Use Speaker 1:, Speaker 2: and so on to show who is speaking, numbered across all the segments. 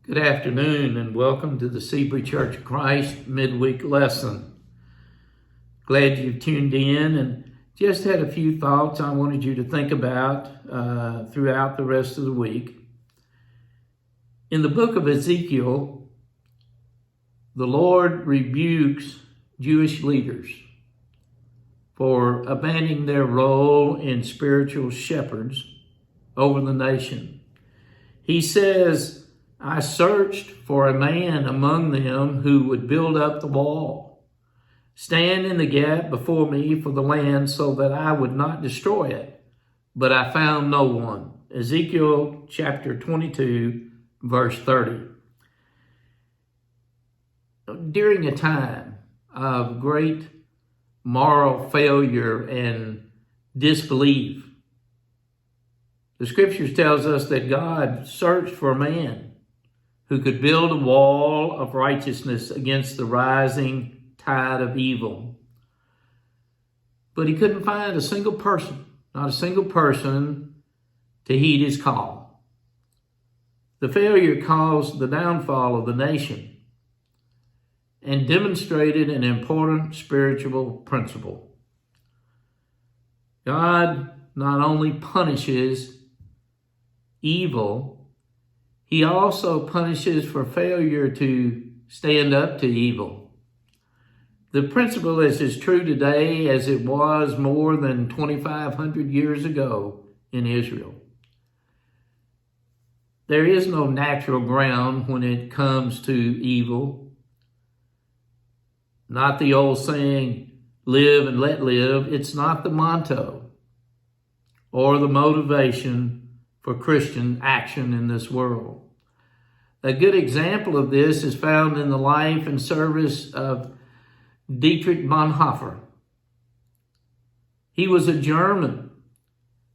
Speaker 1: Good afternoon and welcome to the Sebree Church of Christ midweek lesson. Glad you tuned in and just had a few thoughts I wanted you to think about throughout the rest of the week. In the book of Ezekiel, the Lord rebukes Jewish leaders for abandoning their role in spiritual shepherds over the nation. He says, I searched for a man among them who would build up the wall, stand in the gap before me for the land so that I would not destroy it, but I found no one. Ezekiel chapter 22, verse 30. During a time of great moral failure and disbelief, the scriptures tells us that God searched for a man who could build a wall of righteousness against the rising tide of evil. But he couldn't find a single person, not a single person, to heed his call. The failure caused the downfall of the nation and demonstrated an important spiritual principle. God not only punishes evil, He also punishes for failure to stand up to evil. The principle is as true today as it was more than 2,500 years ago in Israel. There is no natural ground when it comes to evil. Not the old saying, live and let live. It's not the motto or the motivation for Christian action in this world. A good example of this is found in the life and service of Dietrich Bonhoeffer. He was a German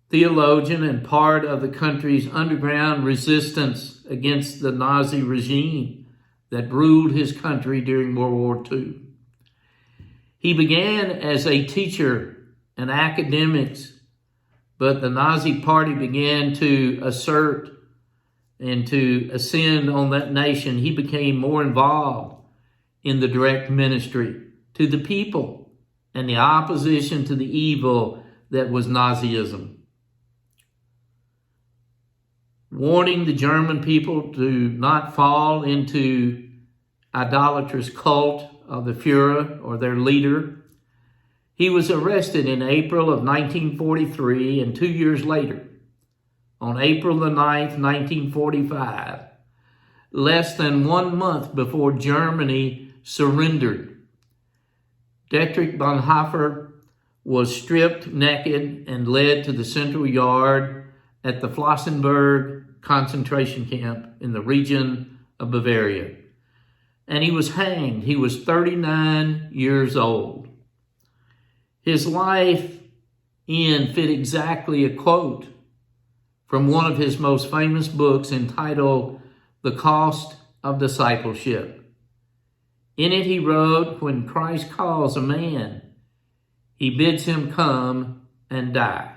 Speaker 1: theologian and part of the country's underground resistance against the Nazi regime that ruled his country during World War II. He began as a teacher and academics, but the Nazi Party began to assert and to ascend on that nation. He became more involved in the direct ministry to the people and the opposition to the evil that was Nazism. Warning the German people to not fall into idolatrous cult of the Führer or their leader. He was arrested in April of 1943, and 2 years later, on April the 9th, 1945, less than 1 month before Germany surrendered, Dietrich Bonhoeffer was stripped naked and led to the central yard at the Flossenburg concentration camp in the region of Bavaria. And he was hanged. He was 39 years old. His life end fit exactly a quote from one of his most famous books entitled The Cost of Discipleship. In it he wrote, when Christ calls a man, he bids him come and die.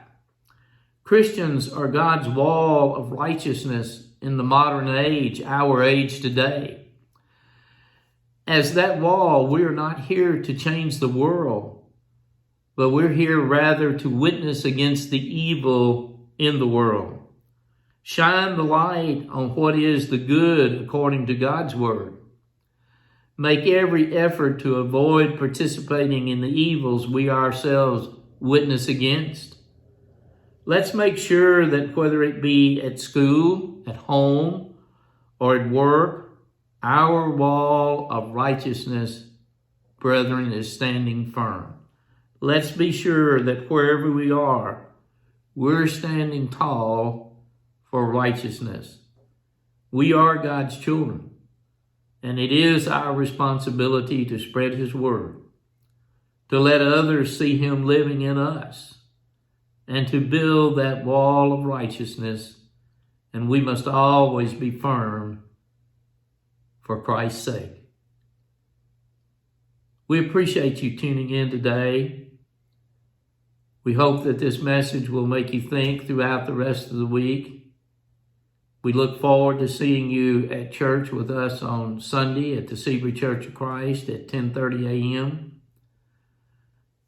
Speaker 1: Christians are God's wall of righteousness in the modern age, our age today. As that wall, we are not here to change the world, but we're here rather to witness against the evil in the world. Shine the light on what is the good according to God's word. Make every effort to avoid participating in the evils we ourselves witness against. Let's make sure that whether it be at school, at home, or at work, our wall of righteousness, brethren, is standing firm. Let's be sure that wherever we are, we're standing tall for righteousness. We are God's children, and it is our responsibility to spread His word, to let others see Him living in us, and to build that wall of righteousness. And we must always be firm for Christ's sake. We appreciate you tuning in today. We hope that this message will make you think throughout the rest of the week. We look forward to seeing you at church with us on Sunday at the Sebree Church of Christ at 10:30 a.m.,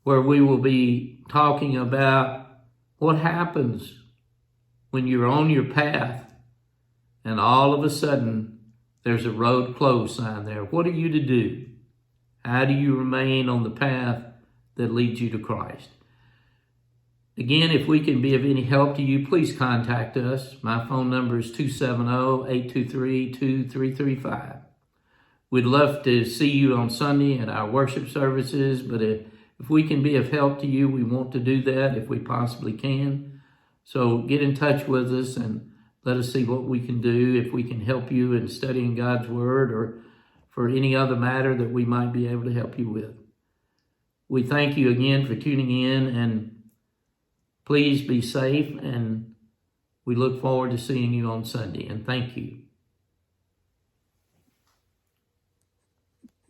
Speaker 1: where we will be talking about what happens when you're on your path and all of a sudden there's a road closed sign there. What are you to do? How do you remain on the path that leads you to Christ? Again, if we can be of any help to you, please contact us. My phone number is 270-823-2335. We'd love to see you on Sunday at our worship services, but if we can be of help to you, we want to do that if we possibly can. So get in touch with us and let us see what we can do, if we can help you in studying God's Word or for any other matter that we might be able to help you with. We thank you again for tuning in, and please be safe, and we look forward to seeing you on Sunday. And thank you.